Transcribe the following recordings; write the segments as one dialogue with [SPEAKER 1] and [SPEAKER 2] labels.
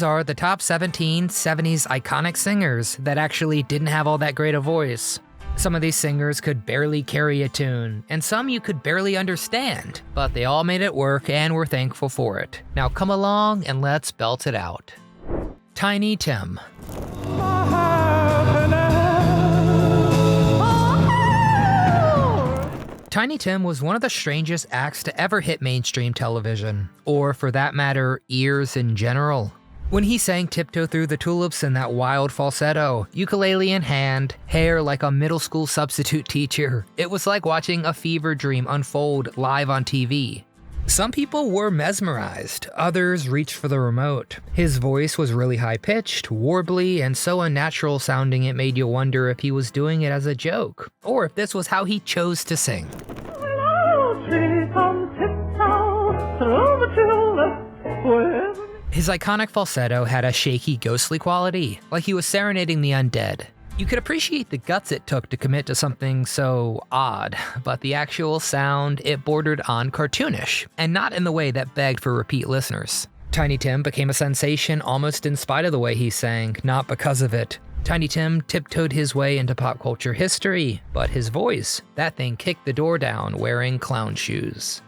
[SPEAKER 1] These are the top 17 70s iconic singers that actually didn't have all that great a voice. Some of these singers could barely carry a tune, and some you could barely understand, but they all made it work and we're thankful for it. Now come along and let's belt it out. Tiny Tim. Tiny Tim was one of the strangest acts to ever hit mainstream television, or for that matter, ears in general. When he sang Tiptoe Through the Tulips in that wild falsetto, ukulele in hand, hair like a middle school substitute teacher, it was like watching a fever dream unfold live on TV. Some people were mesmerized, others reached for the remote. His voice was really high-pitched, warbly, and so unnatural sounding it made you wonder if he was doing it as a joke, or if this was how he chose to sing. His iconic falsetto had a shaky, ghostly quality, like he was serenading the undead. You could appreciate the guts it took to commit to something so odd, but the actual sound, it bordered on cartoonish, and not in the way that begged for repeat listeners. Tiny Tim became a sensation almost in spite of the way he sang, not because of it. Tiny Tim tiptoed his way into pop culture history, but his voice, that thing kicked the door down wearing clown shoes.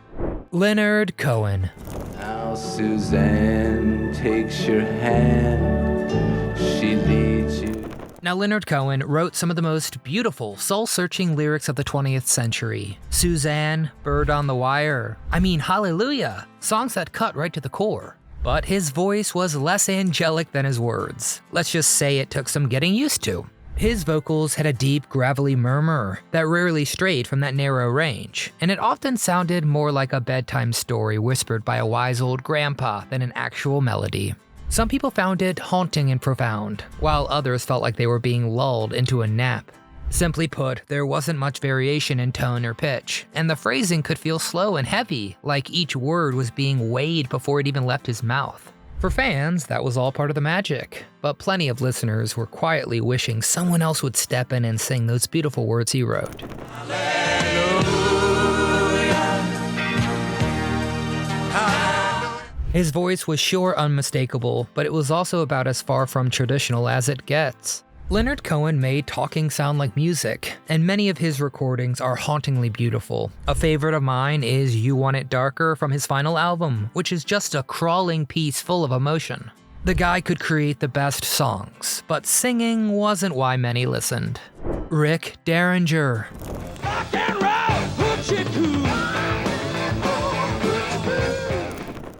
[SPEAKER 1] Leonard Cohen.
[SPEAKER 2] Now Suzanne takes your hand, she leads you.
[SPEAKER 1] Now Leonard Cohen wrote some of the most beautiful, soul-searching lyrics of the 20th century. Suzanne, Bird on the Wire, Hallelujah, songs that cut right to the core. But his voice was less angelic than his words. Let's just say it took some getting used to. His vocals had a deep, gravelly murmur that rarely strayed from that narrow range, and it often sounded more like a bedtime story whispered by a wise old grandpa than an actual melody. Some people found it haunting and profound, while others felt like they were being lulled into a nap. Simply put, there wasn't much variation in tone or pitch, and the phrasing could feel slow and heavy, like each word was being weighed before it even left his mouth. For fans, that was all part of the magic, but plenty of listeners were quietly wishing someone else would step in and sing those beautiful words he wrote. His voice was sure unmistakable, but it was also about as far from traditional as it gets. Leonard Cohen made talking sound like music, and many of his recordings are hauntingly beautiful. A favorite of mine is You Want It Darker from his final album, which is just a crawling piece full of emotion. The guy could create the best songs, but singing wasn't why many listened. Rick Derringer. Rock and roll,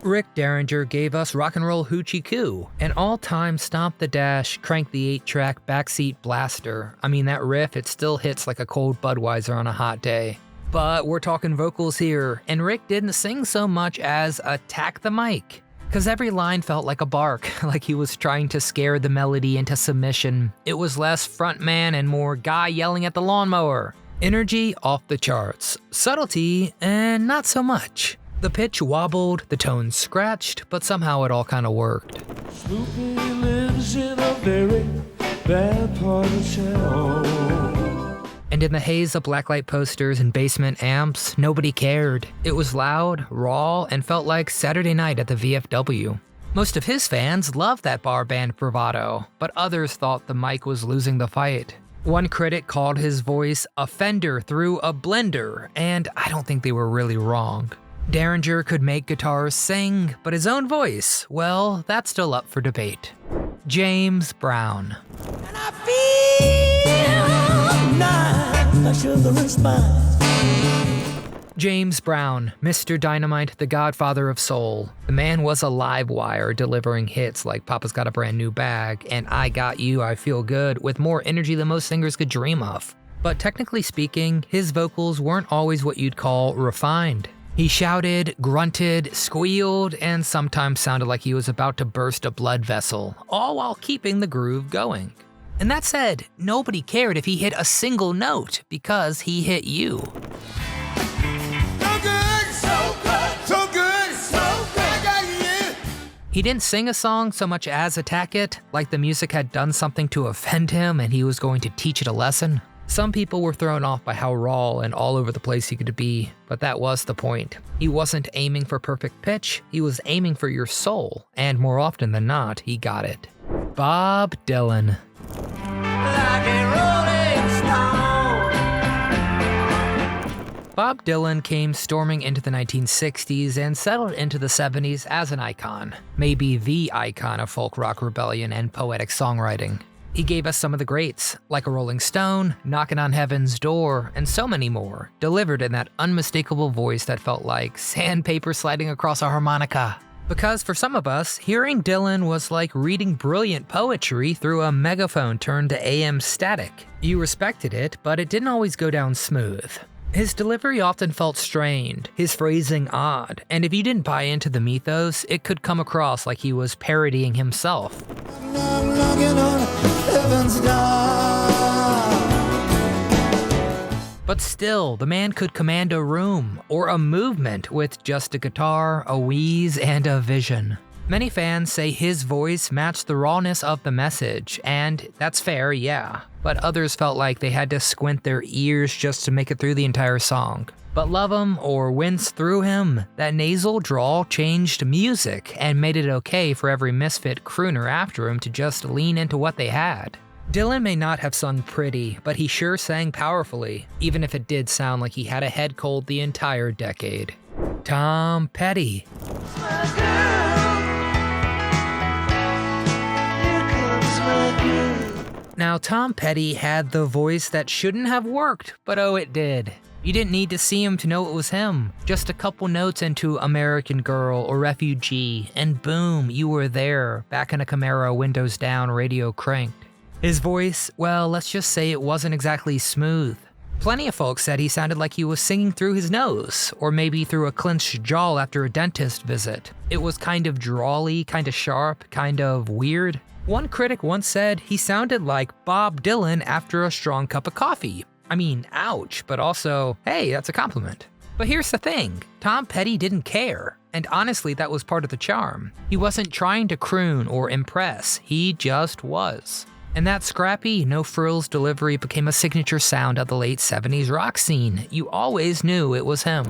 [SPEAKER 1] Rick Derringer gave us Rock and Roll Hoochie Coo, an all-time stomp the dash, crank the 8-track backseat blaster. That riff, it still hits like a cold Budweiser on a hot day. But we're talking vocals here, and Rick didn't sing so much as attack the mic. Cause every line felt like a bark, like he was trying to scare the melody into submission. It was less frontman and more guy yelling at the lawnmower. Energy off the charts, subtlety, and not so much. The pitch wobbled, the tone scratched, but somehow it all kind of worked.
[SPEAKER 3] Snoopy lives in a very bad part of town.
[SPEAKER 1] And in the haze of blacklight posters and basement amps, nobody cared. It was loud, raw, and felt like Saturday night at the VFW. Most of his fans loved that bar band bravado, but others thought the mic was losing the fight. One critic called his voice a fender through a blender, and I don't think they were really wrong. Derringer could make guitars sing, but his own voice, well, that's still up for debate. James Brown.
[SPEAKER 3] And I feel nice, sugar and spice.
[SPEAKER 1] James Brown, Mr. Dynamite, the godfather of soul. The man was a live wire, delivering hits like Papa's Got a Brand New Bag and I Got You, I Feel Good, with more energy than most singers could dream of. But technically speaking, his vocals weren't always what you'd call refined. He shouted, grunted, squealed, and sometimes sounded like he was about to burst a blood vessel, all while keeping the groove going. And that said, nobody cared if he hit a single note, because he hit you.
[SPEAKER 3] So good, so good, so good, so good, I got you.
[SPEAKER 1] He didn't sing a song so much as attack it, like the music had done something to offend him and he was going to teach it a lesson. Some people were thrown off by how raw and all over the place he could be, but that was the point. He wasn't aiming for perfect pitch, he was aiming for your soul, and more often than not, he got it. Bob Dylan.
[SPEAKER 3] Like a rolling stone.
[SPEAKER 1] Bob Dylan came storming into the 1960s and settled into the 70s as an icon, maybe the icon of folk rock rebellion and poetic songwriting. He gave us some of the greats, like a Rolling Stone, Knockin' on Heaven's Door, and so many more, delivered in that unmistakable voice that felt like sandpaper sliding across a harmonica. Because for some of us, hearing Dylan was like reading brilliant poetry through a megaphone turned to AM static. You respected it, but it didn't always go down smooth. His delivery often felt strained, his phrasing odd, and if you didn't buy into the mythos, it could come across like he was parodying himself.
[SPEAKER 3] I'm knocking on heaven's door.
[SPEAKER 1] But still, the man could command a room, or a movement with just a guitar, a wheeze, and a vision. Many fans say his voice matched the rawness of the message, and that's fair, yeah. But others felt like they had to squint their ears just to make it through the entire song. But love him or wince through him, that nasal drawl changed music and made it okay for every misfit crooner after him to just lean into what they had. Dylan may not have sung pretty, but he sure sang powerfully, even if it did sound like he had a head cold the entire decade. Tom Petty. Now, Tom Petty had the voice that shouldn't have worked, but oh, it did. You didn't need to see him to know it was him. Just a couple notes into American Girl or Refugee, and boom, you were there, back in a Camaro windows down, radio cranked. His voice, well, let's just say it wasn't exactly smooth. Plenty of folks said he sounded like he was singing through his nose, or maybe through a clenched jaw after a dentist visit. It was kind of drawly, kind of sharp, kind of weird. One critic once said he sounded like Bob Dylan after a strong cup of coffee. I mean, ouch, but also, hey, that's a compliment. But here's the thing, Tom Petty didn't care, and honestly that was part of the charm. He wasn't trying to croon or impress, he just was. And that scrappy, no-frills delivery became a signature sound of the late 70s rock scene. You always knew it was him.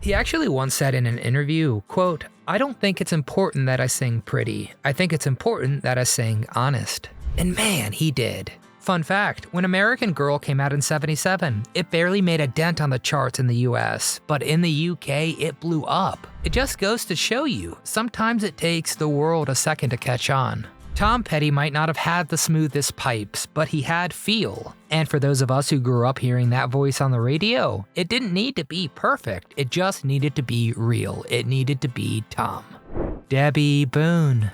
[SPEAKER 1] He actually once said in an interview, quote, "I don't think it's important that I sing pretty. I think it's important that I sing honest." And man, he did. Fun fact, when American Girl came out in '77, it barely made a dent on the charts in the US, but in the UK, it blew up. It just goes to show you, sometimes it takes the world a second to catch on. Tom Petty might not have had the smoothest pipes, but he had feel. And for those of us who grew up hearing that voice on the radio, it didn't need to be perfect, it just needed to be real. It needed to be Tom. Debbie Boon.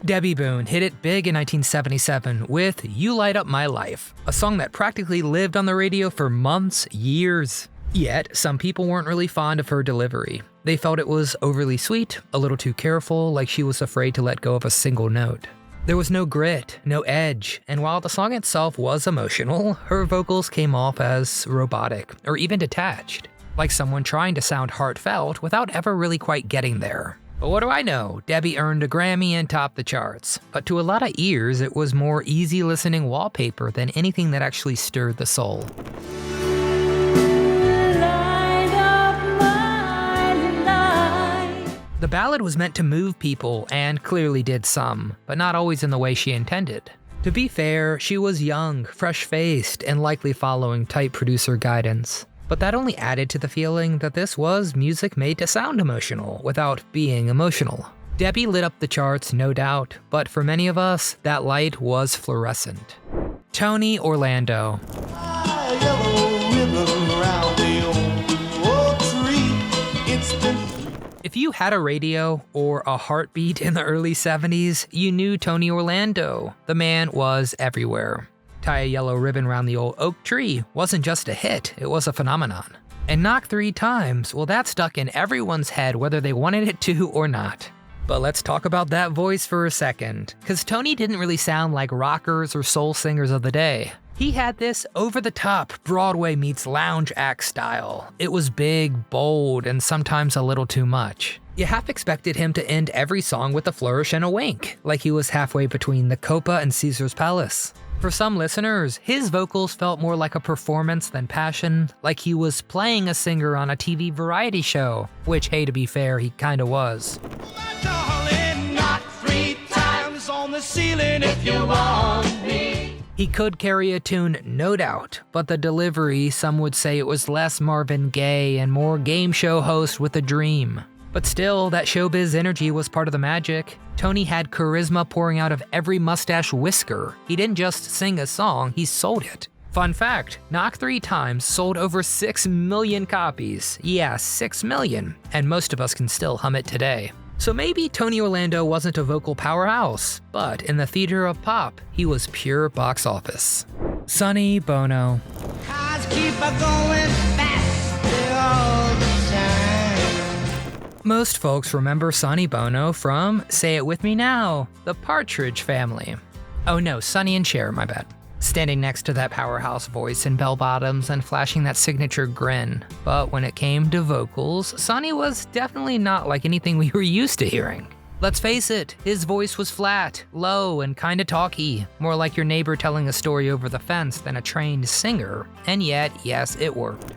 [SPEAKER 1] Debbie Boon hit it big in 1977 with You Light Up My Life, a song that practically lived on the radio for months, years. Yet, some people weren't really fond of her delivery. They felt it was overly sweet, a little too careful, like she was afraid to let go of a single note. There was no grit, no edge, and while the song itself was emotional, her vocals came off as robotic, or even detached, like someone trying to sound heartfelt without ever really quite getting there. But what do I know? Debbie earned a Grammy and topped the charts. But to a lot of ears, it was more easy listening wallpaper than anything that actually stirred the soul. The ballad was meant to move people, and clearly did some, but not always in the way she intended. To be fair, she was young, fresh-faced, and likely following tight producer guidance. But that only added to the feeling that this was music made to sound emotional, without being emotional. Debbie lit up the charts, no doubt, but for many of us, that light was fluorescent. Tony Orlando. If you had a radio or a heartbeat in the early 70s, you knew Tony Orlando. The man was everywhere. Tie a yellow ribbon round the old oak tree wasn't just a hit, it was a phenomenon. And Knock 3 Times, well, that stuck in everyone's head whether they wanted it to or not. But let's talk about that voice for a second, because Tony didn't really sound like rockers or soul singers of the day. He had this over-the-top Broadway meets lounge act style. It was big, bold, and sometimes a little too much. You half expected him to end every song with a flourish and a wink, like he was halfway between the Copa and Caesar's Palace. For some listeners, his vocals felt more like a performance than passion, like he was playing a singer on a TV variety show, which, hey, to be fair, he kinda was.
[SPEAKER 3] Darling, knock 3 times on the ceiling if you want me.
[SPEAKER 1] He could carry a tune, no doubt, but the delivery, some would say it was less Marvin Gaye and more game show host with a dream. But still, that showbiz energy was part of the magic. Tony had charisma pouring out of every mustache whisker. He didn't just sing a song, he sold it. Fun fact, Knock 3 Times sold over 6 million copies. Yeah, 6 million. And most of us can still hum it today. So maybe Tony Orlando wasn't a vocal powerhouse, but in the theater of pop, he was pure box office. Sonny Bono.
[SPEAKER 3] Cars keep going faster all the time.
[SPEAKER 1] Most folks remember Sonny Bono from, say it with me now, the Partridge Family. Oh no, Sonny and Cher, my bad. Standing next to that powerhouse voice in bell-bottoms and flashing that signature grin. But when it came to vocals, Sonny was definitely not like anything we were used to hearing. Let's face it, his voice was flat, low, and kinda talky, more like your neighbor telling a story over the fence than a trained singer. And yet, yes, it worked.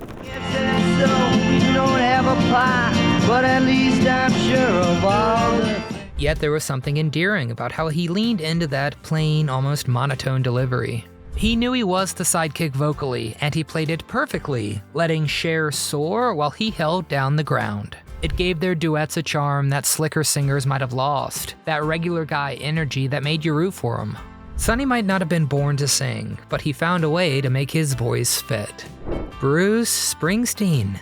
[SPEAKER 4] But at least I'm sure of all the...
[SPEAKER 1] Yet there was something endearing about how he leaned into that plain, almost monotone delivery. He knew he was the sidekick vocally, and he played it perfectly, letting Cher soar while he held down the ground. It gave their duets a charm that slicker singers might have lost, that regular guy energy that made you root for him. Sonny might not have been born to sing, but he found a way to make his voice fit. Bruce Springsteen.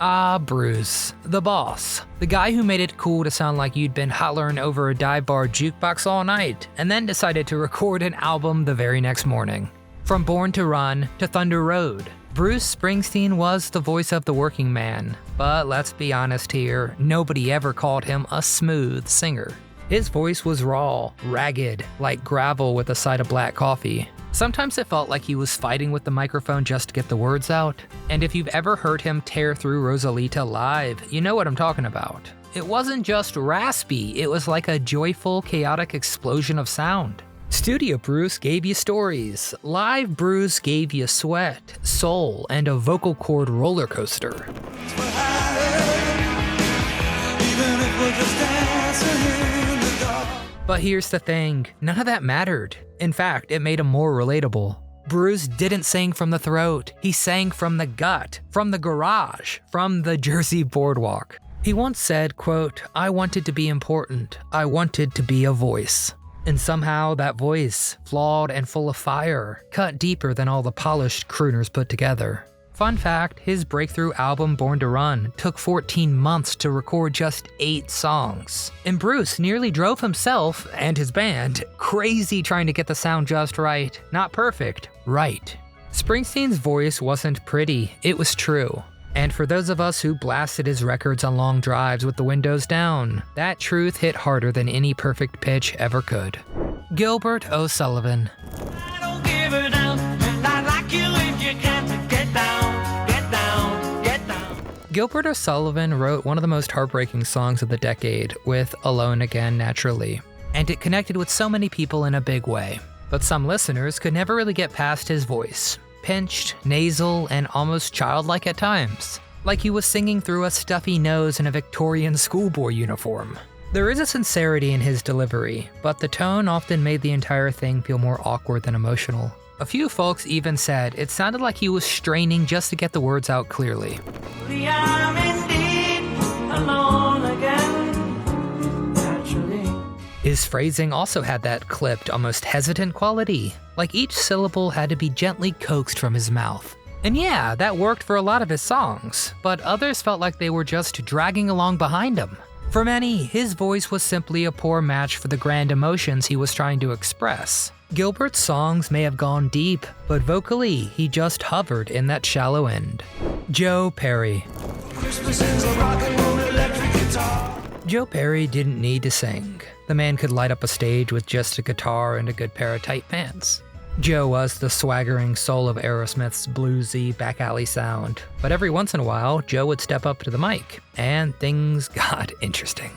[SPEAKER 1] Ah, Bruce, the boss. The guy who made it cool to sound like you'd been hollering over a dive bar jukebox all night, and then decided to record an album the very next morning. From Born to Run to Thunder Road, Bruce Springsteen was the voice of the working man. But let's be honest here, nobody ever called him a smooth singer. His voice was raw, ragged, like gravel with a side of black coffee. Sometimes it felt like he was fighting with the microphone just to get the words out. And if you've ever heard him tear through Rosalita live, you know what I'm talking about. It wasn't just raspy, it was like a joyful, chaotic explosion of sound. Studio Bruce gave you stories. Live Bruce gave you sweat, soul, and a vocal cord roller coaster. But here's the thing, none of that mattered. In fact, it made him more relatable. Bruce didn't sing from the throat, he sang from the gut, from the garage, from the Jersey boardwalk. He once said, quote, "I wanted to be important, I wanted to be a voice." And somehow that voice, flawed and full of fire, cut deeper than all the polished crooners put together. Fun fact, his breakthrough album Born to Run took 14 months to record just 8 songs. And Bruce nearly drove himself and his band crazy trying to get the sound just right. Not perfect, right. Springsteen's voice wasn't pretty, it was true. And for those of us who blasted his records on long drives with the windows down, that truth hit harder than any perfect pitch ever could. Gilbert OSullivan.
[SPEAKER 4] I don't give a damn, and I like you if you can. Get down, get down, get down.
[SPEAKER 1] Gilbert OSullivan wrote one of the most heartbreaking songs of the decade with Alone Again, naturally. And it connected with so many people in a big way. But some listeners could never really get past his voice. Pinched, nasal, and almost childlike at times. Like he was singing through a stuffy nose in a Victorian schoolboy uniform. There is a sincerity in his delivery, but the tone often made the entire thing feel more awkward than emotional. A few folks even said it sounded like he was straining just to get the words out clearly.
[SPEAKER 4] We are indeed alone again, naturally.
[SPEAKER 1] His phrasing also had that clipped, almost hesitant quality, like each syllable had to be gently coaxed from his mouth. And yeah, that worked for a lot of his songs, but others felt like they were just dragging along behind him. For many, his voice was simply a poor match for the grand emotions he was trying to express. Gilbert's songs may have gone deep, but vocally, he just hovered in that shallow end. Joe Perry. Joe Perry didn't need to sing. The man could light up a stage with just a guitar and a good pair of tight pants. Joe was the swaggering soul of Aerosmith's bluesy, back alley sound. But every once in a while, Joe would step up to the mic, and things got interesting.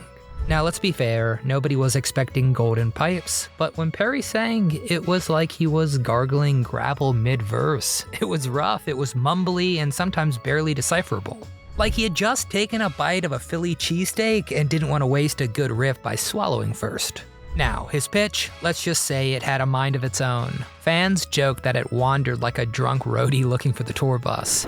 [SPEAKER 1] Now let's be fair, nobody was expecting golden pipes, but when Perry sang, it was like he was gargling gravel mid-verse. It was rough, it was mumbly, and sometimes barely decipherable. Like he had just taken a bite of a Philly cheesesteak and didn't want to waste a good riff by swallowing first. Now, his pitch, let's just say it had a mind of its own. Fans joke that it wandered like a drunk roadie looking for the tour bus.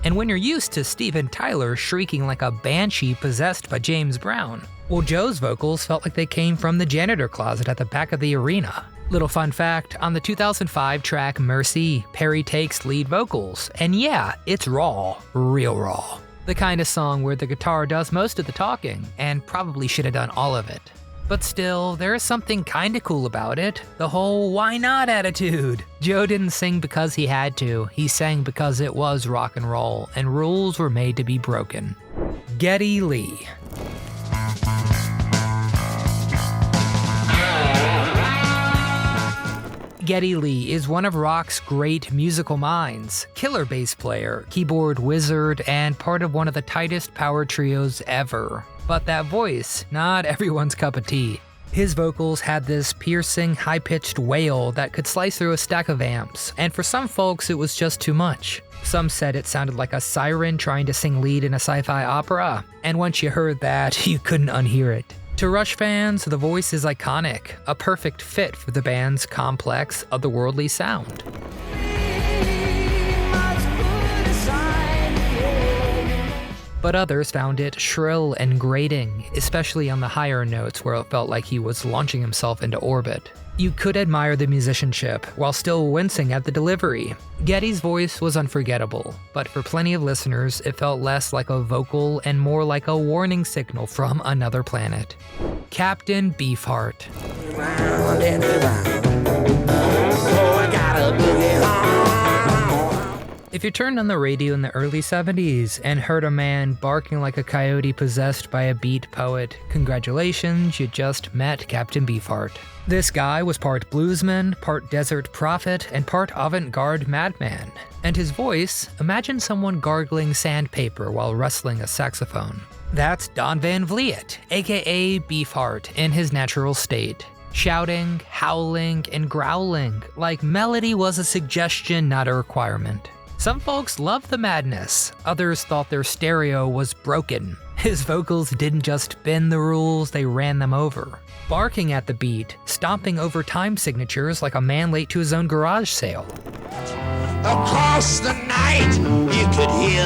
[SPEAKER 1] And when you're used to Steven Tyler shrieking like a banshee possessed by James Brown, well, Joe's vocals felt like they came from the janitor closet at the back of the arena. Little fun fact, on the 2005 track Mercy, Perry takes lead vocals, and yeah, it's raw, real raw. The kind of song where the guitar does most of the talking, and probably should have done all of it. But still, there is something kinda cool about it, the whole why not attitude. Joe didn't sing because he had to, he sang because it was rock and roll, and rules were made to be broken. Getty Lee. Getty Lee is one of rock's great musical minds, killer bass player, keyboard wizard, and part of one of the tightest power trios ever. But that voice, not everyone's cup of tea. His vocals had this piercing, high-pitched wail that could slice through a stack of amps, and for some folks it was just too much. Some said it sounded like a siren trying to sing lead in a sci-fi opera, and once you heard that, you couldn't unhear it. To Rush fans, the voice is iconic, a perfect fit for the band's complex, otherworldly sound. But others found it shrill and grating, especially on the higher notes where it felt like he was launching himself into orbit. You could admire the musicianship while still wincing at the delivery. Getty's voice was unforgettable, but for plenty of listeners, it felt less like a vocal and more like a warning signal from another planet. Captain Beefart. If you turned on the radio in the early 70s and heard a man barking like a coyote possessed by a beat poet, congratulations, you just met Captain Beefart. This guy was part bluesman, part desert prophet, and part avant-garde madman. And his voice, imagine someone gargling sandpaper while rustling a saxophone. That's Don Van Vliet, aka Beefart, in his natural state. Shouting, howling, and growling, like melody was a suggestion, not a requirement. Some folks loved the madness, others thought their stereo was broken. His vocals didn't just bend the rules, they ran them over. Barking at the beat, stomping over time signatures like a man late to his own garage sale.
[SPEAKER 3] Across the night, you could hear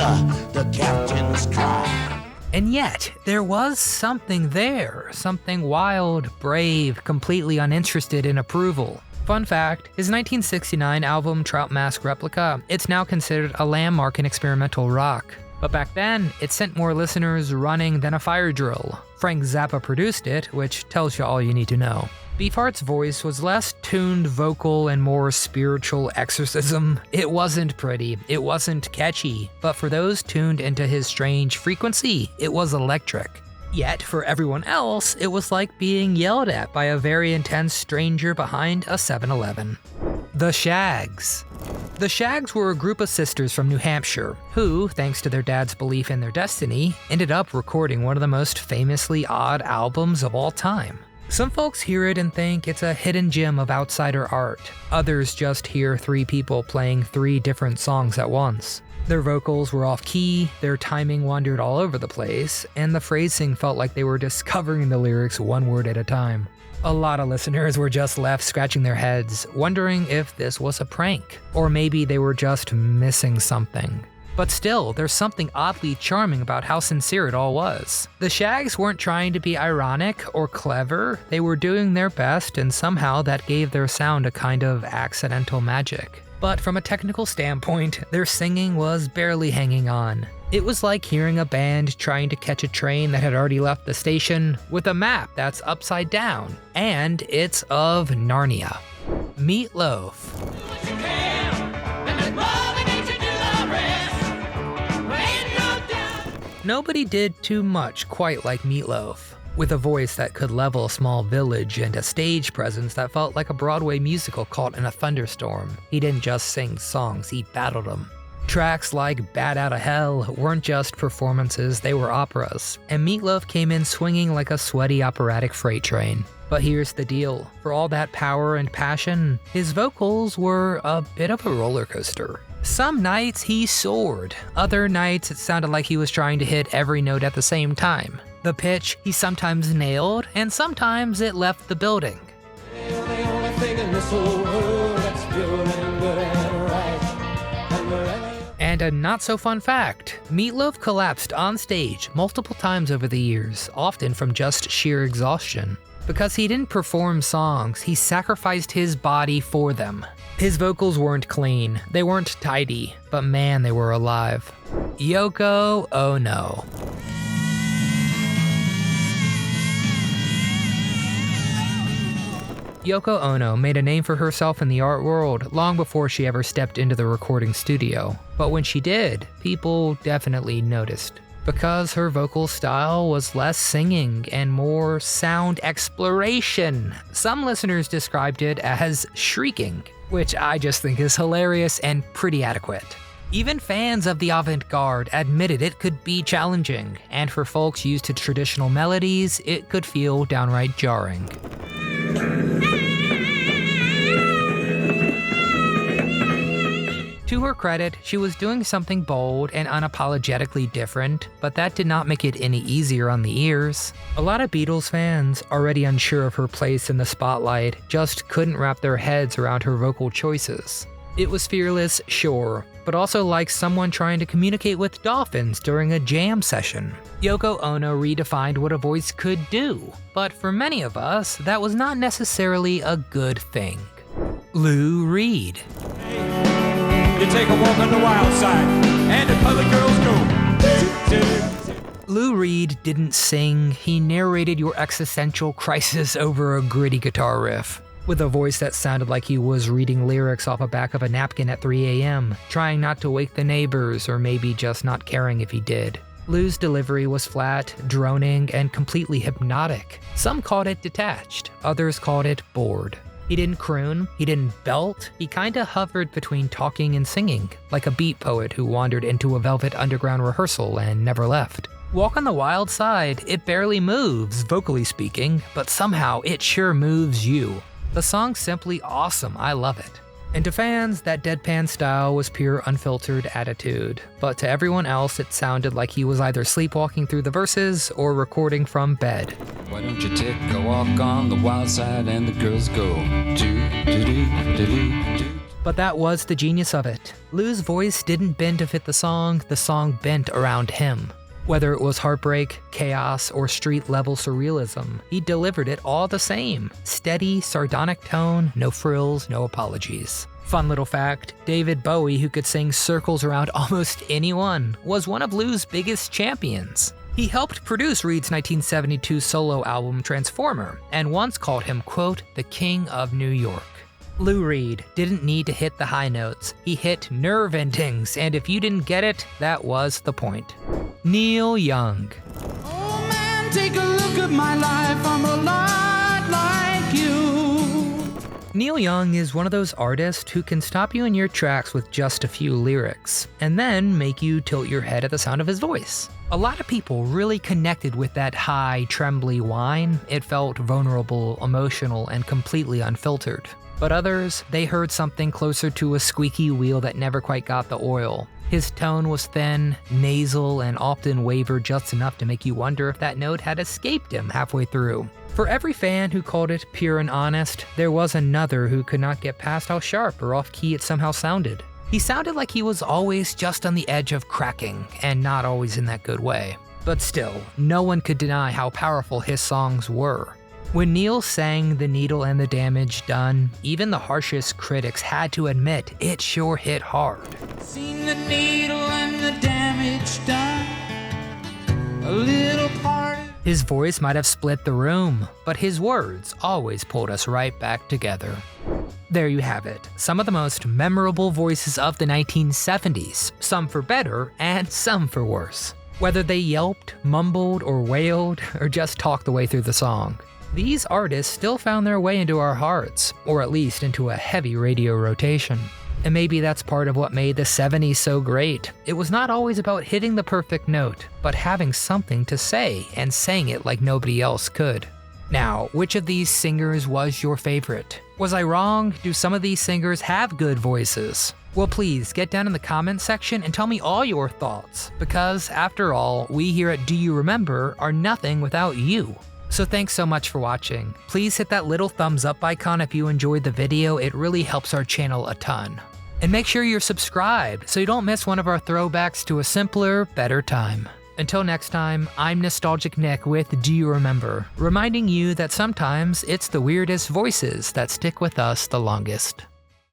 [SPEAKER 3] the captain's cry.
[SPEAKER 1] And yet, there was something there, something wild, brave, completely uninterested in approval. Fun fact, his 1969 album Trout Mask Replica, it's now considered a landmark in experimental rock. But back then, it sent more listeners running than a fire drill. Frank Zappa produced it, which tells you all you need to know. Beefart's voice was less tuned vocal and more spiritual exorcism. It wasn't pretty, it wasn't catchy, but for those tuned into his strange frequency, it was electric. Yet, for everyone else, it was like being yelled at by a very intense stranger behind a 7-Eleven. The Shags. The Shags were a group of sisters from New Hampshire who, thanks to their dad's belief in their destiny, ended up recording one of the most famously odd albums of all time. Some folks hear it and think it's a hidden gem of outsider art. Others just hear three people playing three different songs at once. Their vocals were off-key, their timing wandered all over the place, and the phrasing felt like they were discovering the lyrics one word at a time. A lot of listeners were just left scratching their heads, wondering if this was a prank, or maybe they were just missing something. But still, there's something oddly charming about how sincere it all was. The Shags weren't trying to be ironic or clever, they were doing their best, and somehow that gave their sound a kind of accidental magic. But from a technical standpoint, their singing was barely hanging on. It was like hearing a band trying to catch a train that had already left the station with a map that's upside down, and it's of Narnia. Meatloaf. Nobody did too much quite like Meatloaf. With a voice that could level a small village and a stage presence that felt like a Broadway musical caught in a thunderstorm, he didn't just sing songs, he battled them. Tracks like Bat Outta Hell weren't just performances, they were operas, and Meatloaf came in swinging like a sweaty operatic freight train. But here's the deal, for all that power and passion, his vocals were a bit of a roller coaster. Some nights he soared, other nights it sounded like he was trying to hit every note at the same time. The pitch he sometimes nailed, and sometimes it left the building.
[SPEAKER 3] You're the only thing in this whole world that's pure and good and right. And wherever
[SPEAKER 1] And a not-so-fun fact, Meatloaf collapsed on stage multiple times over the years, often from just sheer exhaustion. Because he didn't perform songs, he sacrificed his body for them. His vocals weren't clean, they weren't tidy, but man, they were alive. Yoko Ono. Yoko Ono made a name for herself in the art world long before she ever stepped into the recording studio. But when she did, people definitely noticed. Because her vocal style was less singing and more sound exploration. Some listeners described it as shrieking, which I just think is hilarious and pretty adequate. Even fans of the avant-garde admitted it could be challenging, and for folks used to traditional melodies, it could feel downright jarring. To her credit, she was doing something bold and unapologetically different, but that did not make it any easier on the ears. A lot of Beatles fans, already unsure of her place in the spotlight, just couldn't wrap their heads around her vocal choices. It was fearless, sure, but also like someone trying to communicate with dolphins during a jam session. Yoko Ono redefined what a voice could do, but for many of us, that was not necessarily a good thing. Lou Reed.
[SPEAKER 3] you take a walk on the wild side, and the other girls go.
[SPEAKER 1] Lou Reed didn't sing, he narrated your existential crisis over a gritty guitar riff. With a voice that sounded like he was reading lyrics off the back of a napkin at 3 a.m., trying not to wake the neighbors or maybe just not caring if he did. Lou's delivery was flat, droning, and completely hypnotic. Some called it detached, others called it bored. He didn't croon, he didn't belt, he kinda hovered between talking and singing, like a beat poet who wandered into a Velvet Underground rehearsal and never left. Walk on the Wild Side, it barely moves, vocally speaking, but somehow it sure moves you. The song's simply awesome, I love it. And to fans, that deadpan style was pure unfiltered attitude, but to everyone else it sounded like he was either sleepwalking through the verses or recording from bed.
[SPEAKER 2] Why don't you take a walk on the wild side and the girls go do.
[SPEAKER 1] But that was the genius of it. Lou's voice didn't bend to fit the song bent around him. Whether it was heartbreak, chaos, or street-level surrealism, he delivered it all the same. Steady, sardonic tone, no frills, no apologies. Fun little fact, David Bowie, who could sing circles around almost anyone, was one of Lou's biggest champions. He helped produce Reed's 1972 solo album Transformer, and once called him, quote, the King of New York. Lou Reed didn't need to hit the high notes, he hit nerve endings, and if you didn't get it, that was the point. Neil Young.
[SPEAKER 3] Oh man, take a look at my life, I'm a lot like you.
[SPEAKER 1] Neil Young is one of those artists who can stop you in your tracks with just a few lyrics, and then make you tilt your head at the sound of his voice. A lot of people really connected with that high, trembly whine. It felt vulnerable, emotional, and completely unfiltered. But others, they heard something closer to a squeaky wheel that never quite got the oil. His tone was thin, nasal, and often wavered just enough to make you wonder if that note had escaped him halfway through. For every fan who called it pure and honest, there was another who could not get past how sharp or off-key it somehow sounded. He sounded like he was always just on the edge of cracking, and not always in that good way. But still, no one could deny how powerful his songs were. When Neil sang The Needle and the Damage Done, even the harshest critics had to admit it sure hit hard.
[SPEAKER 3] Seen the needle and the damage done. A little part.
[SPEAKER 1] His voice might have split the room, but his words always pulled us right back together. There you have it, some of the most memorable voices of the 1970s, some for better and some for worse. Whether they yelped, mumbled, or wailed, or just talked the way through the song, these artists still found their way into our hearts, or at least into a heavy radio rotation. And maybe that's part of what made the 70s so great. It was not always about hitting the perfect note, but having something to say and saying it like nobody else could. Now, which of these singers was your favorite? Was I wrong? Do some of these singers have good voices? Well, please get down in the comments section and tell me all your thoughts, because after all, we here at Do You Remember are nothing without you. So thanks so much for watching. Please hit that little thumbs up icon if you enjoyed the video, it really helps our channel a ton. And make sure you're subscribed so you don't miss one of our throwbacks to a simpler, better time. Until next time, I'm Nostalgic Nick with Do You Remember, reminding you that sometimes it's the weirdest voices that stick with us the longest.